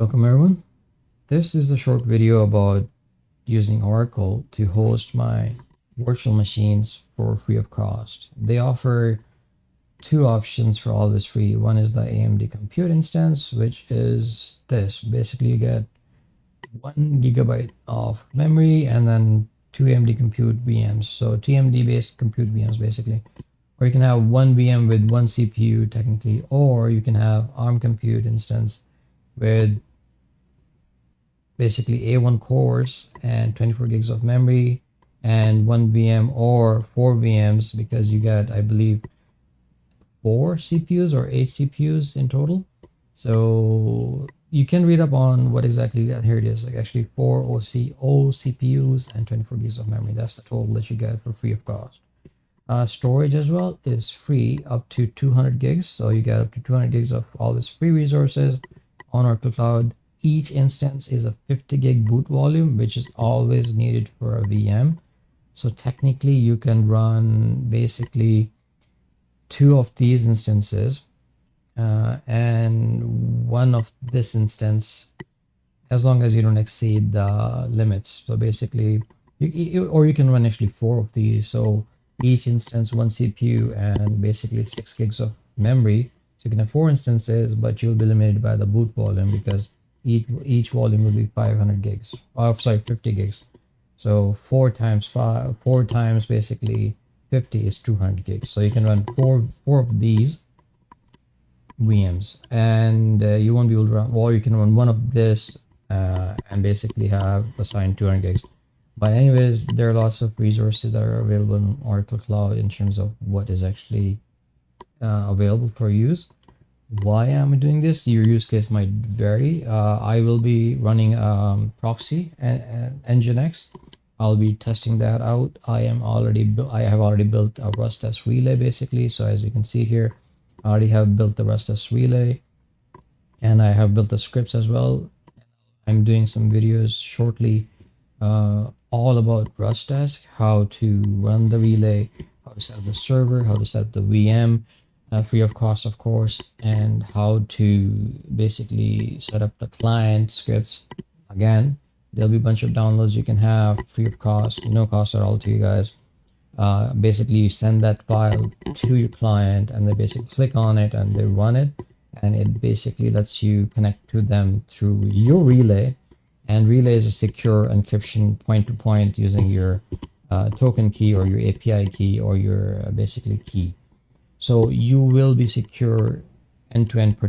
Welcome everyone. This is a short video about using Oracle to host my virtual machines for free of cost. They offer two options for always free. One is the AMD compute instance, which is this. Basically, you get 1 GB of memory and then two AMD compute VMs. So two AMD based compute VMs basically. Or you can have one VM with one CPU technically, or you can have ARM compute instance with basically A1 cores and 24 gigs of memory and one VM or four VMs, because you get, I believe, four CPUs or eight CPUs in total. So you can read up on what exactly you got. Here it is, like actually four OCO CPUs and 24 gigs of memory. That's the total that you get for free of cost. Storage as well is free up to 200 gigs. So you get up to 200 gigs of always free resources on Oracle Cloud. Each instance is a 50 gig boot volume, which is always needed for a VM. So technically you can run basically two of these instances and one of this instance, as long as you don't exceed the limits. So basically or you can run actually four of these. So each instance, one CPU and basically 6 gigs of memory. So you can have four instances, but you'll be limited by the boot volume because each volume will be 500 gigs. Oh, sorry, 50 gigs. So 4 times basically 50 is 200 gigs. So you can run four of these VMs, and you won't be able to run, or you can run one of this and basically have assigned 200 gigs. But anyways, there are lots of resources that are available in Oracle Cloud in terms of what is actually available for use. Why am I doing this? Your use case might vary. I will be running proxy and Nginx. I'll be testing that out. I have already built a Rustdesk relay basically. So as you can see here, I already have built the Rustdesk relay, and I have built the scripts as well. I'm doing some videos shortly all about Rustdesk, how to run the relay, how to set up the server, how to set up the VM, free of cost, of course, and how to basically set up the client scripts. Again, there'll be a bunch of downloads you can have free of cost, no cost at all to you guys. Basically, you send that file to your client and they basically click on it and they run it, and it basically lets you connect to them through your relay. And relay is a secure encryption point to point using your token key or your API key or your basically key. So you will be secure end-to-end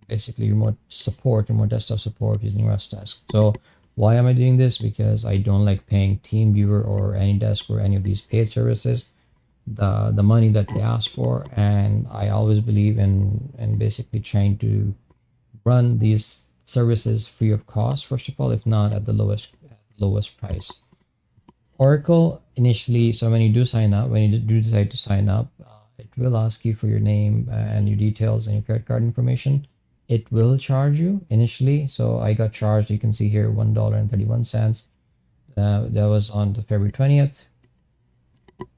basically remote desktop support using Rustdesk. So why am I doing this? Because I don't like paying TeamViewer or AnyDesk or any of these paid services the money that they ask for, and I always believe in basically trying to run these services free of cost, first of all, if not at the lowest price. Oracle initially, so when you do sign up, when you do decide to sign up, it will ask you for your name and your details and your credit card information. It will charge you initially. So I got charged, you can see here, $1.31. That was on the February 20th.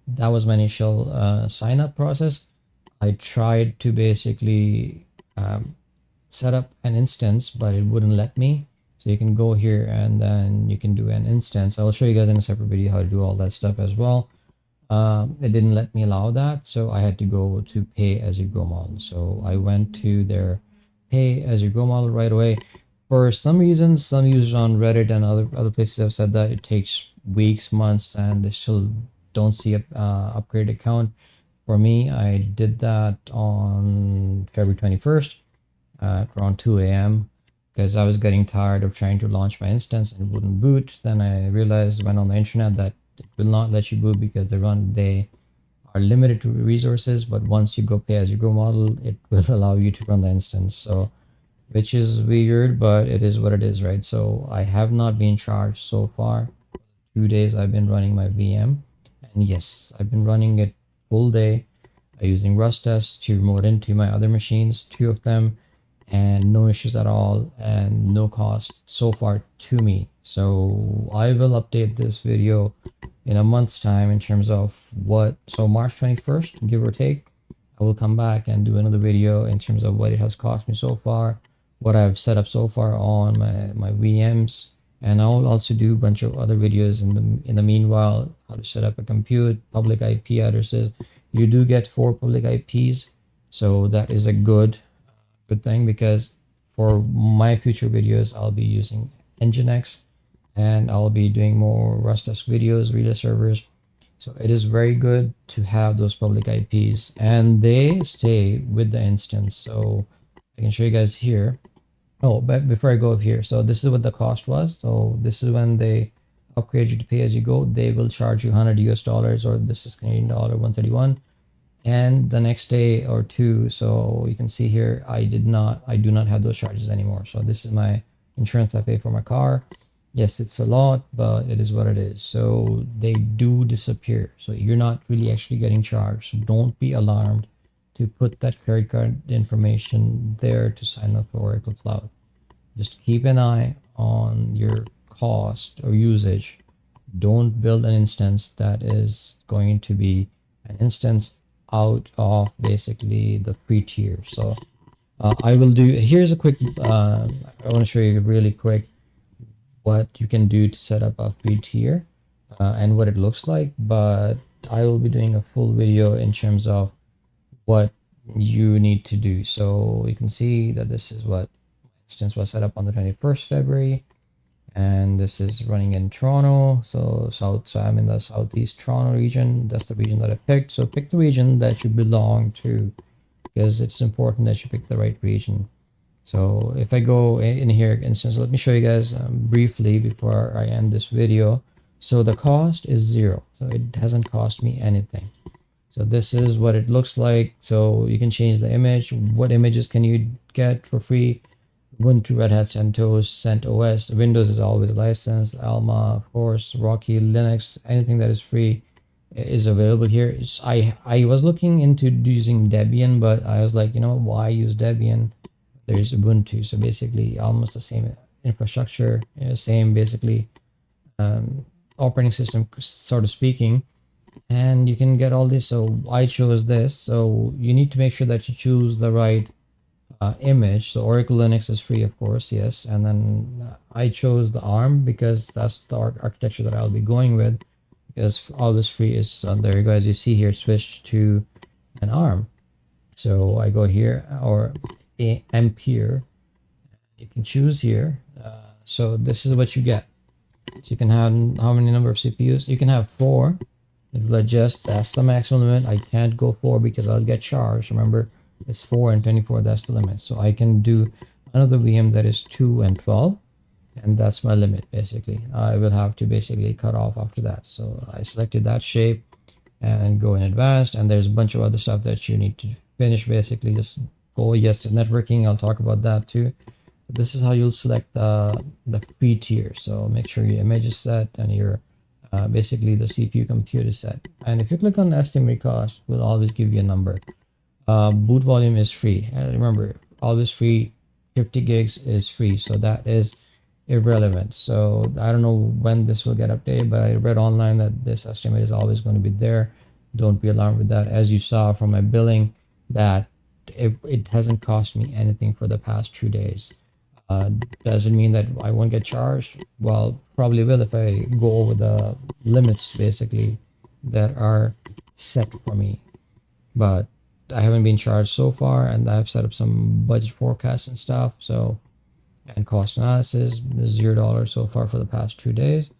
That was my initial sign up process. I tried to basically set up an instance, but it wouldn't let me. So you can go here and then you can do an instance. I'll show you guys in a separate video how to do all that stuff as well. It didn't let me allow that, so I had to go to pay as you go model. So I went to their pay as you go model right away. For some reasons, some users on Reddit and other places have said that it takes weeks, months, and they still don't see a upgrade account. For me, I did that on February 21st around 2 a.m. because I was getting tired of trying to launch my instance and it wouldn't boot. Then I realized, went on the internet, that it will not let you boot because they are limited to resources, but once you go pay as you go model, it will allow you to run the instance. So which is weird, but it is what it is, right? So I have not been charged so far. 2 days I've been running my VM, and yes, I've been running it full day using Rustdesk to remote into my other machines, two of them, and no issues at all and no cost so far to me. So I will update this video in a month's time in terms of what, so March 21st, give or take, I will come back and do another video in terms of what it has cost me so far, what I've set up so far on my VMs, and I'll also do a bunch of other videos in the meanwhile, how to set up a compute, public IP addresses. You do get 4 public IPs, so that is a good thing, because for my future videos I'll be using Nginx, and I'll be doing more Rustdesk videos, relay servers. So it is very good to have those public IPs, and they stay with the instance. So I can show you guys here. Oh, but before I go up here, so this is what the cost was. So this is when they upgrade you to pay as you go. They will charge you 100 US dollars, or this is Canadian dollar 131. And the next day or two, so you can see here, I do not have those charges anymore. So this is my insurance I pay for my car. Yes, it's a lot, but it is what it is. So they do disappear. So you're not really actually getting charged. So don't be alarmed to put that credit card information there to sign up for Oracle Cloud. Just keep an eye on your cost or usage. Don't build an instance that is going to be an instance out of basically the free tier. So I will do, here's a quick, I want to show you really quick what you can do to set up a free tier and what it looks like, but I will be doing a full video in terms of what you need to do. So you can see that this is what instance was set up on the 21st February, and this is running in Toronto. So I'm in the southeast Toronto region. That's the region that I picked. So pick the region that you belong to, because it's important that you pick the right region. So if I go in here, instance, let me show you guys briefly before I end this video. So the cost is 0. So it hasn't cost me anything. So this is what it looks like. So you can change the image. What images can you get for free? Ubuntu, Red Hat, CentOS, CentOS. Windows is always licensed. Alma, of course, Rocky, Linux, anything that is free is available here. I was looking into using Debian, but I was like, you know, why use Debian? There's Ubuntu. So basically almost the same infrastructure, same basically operating system, sort of speaking. And you can get all this. So I chose this. So you need to make sure that you choose the right image. So Oracle Linux is free, of course, yes. And then I chose the ARM because that's the architecture that I'll be going with, because all this free is there you go. As you see here, switched to an ARM. So I go here, or Ampere. You can choose here. So this is what you get. So you can have how many number of CPUs? You can have 4. It will adjust. That's the maximum limit. I can't go 4 because I'll get charged. Remember, it's 4 and 24. That's the limit. So I can do another VM that is 2 and 12, and that's my limit. Basically, I will have to basically cut off after that. So I selected that shape and go in advanced, and there's a bunch of other stuff that you need to finish. Basically, just go yes to networking. I'll talk about that too. This is how you'll select the free tier. So make sure your image is set and your basically the CPU compute is set. And if you click on the estimate cost, will always give you a number. Boot volume is free. Remember, always free. 50 gigs is free, so that is irrelevant. So I don't know when this will get updated, but I read online that this estimate is always going to be there. Don't be alarmed with that. As you saw from my billing, that it hasn't cost me anything for the past 2 days. Does it mean that I won't get charged? Well, probably will if I go over the limits basically that are set for me. But I haven't been charged so far, and I've set up some budget forecasts and stuff. So, and cost analysis, $0 so far for the past 2 days.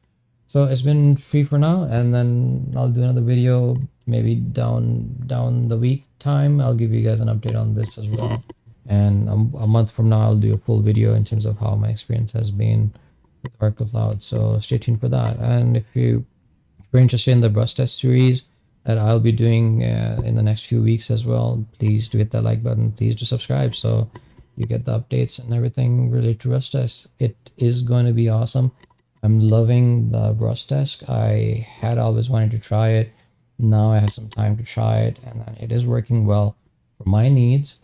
So it's been free for now, and then I'll do another video maybe down the week time. I'll give you guys an update on this as well. And a month from now, I'll do a full video in terms of how my experience has been with Oracle Cloud. So stay tuned for that. And if you're interested in the Rustdesk series that I'll be doing in the next few weeks as well, please do hit that like button. Please do subscribe so you get the updates and everything related to Rustdesk. It is going to be awesome. I'm loving the Rustdesk. I had always wanted to try it. Now I have some time to try it, and it is working well for my needs.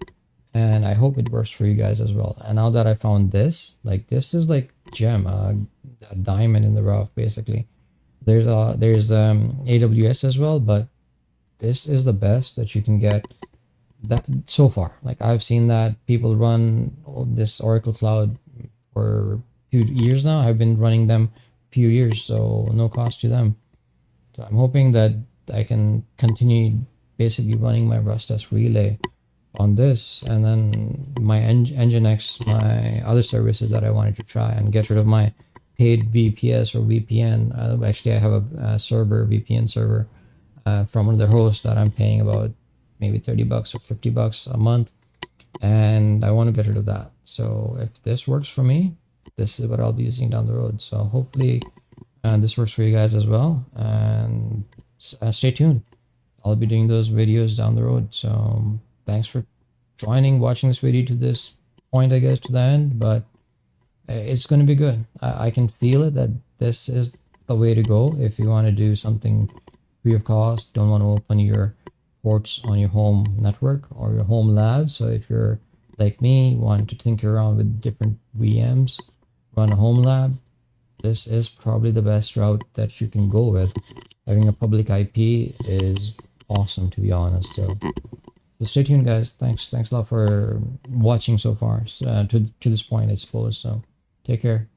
And I hope it works for you guys as well. And now that I found this, like this is like gem, a diamond in the rough, basically. There's AWS as well, but this is the best that you can get that so far. Like I've seen that people run this Oracle Cloud for a few years now. I've been running them a few years, so no cost to them. So I'm hoping that I can continue basically running my Rustdesk relay on this, and then my Nginx, my other services that I wanted to try and get rid of my paid VPS or VPN. Actually, I have a server, VPN server, from another host that I'm paying about maybe $30 or $50 a month, and I want to get rid of that. So if this works for me, this is what I'll be using down the road. So hopefully this works for you guys as well, and stay tuned. I'll be doing those videos down the road. So thanks for watching this video to this point, I guess, to the end, but it's going to be good. I can feel it that this is the way to go if you want to do something free of cost, don't want to open your ports on your home network or your home lab. So if you're like me, want to tinker around with different VMs, run a home lab, this is probably the best route that you can go with. Having a public IP is awesome, to be honest. So stay tuned, guys. Thanks a lot for watching so far, to this point, I suppose. So take care.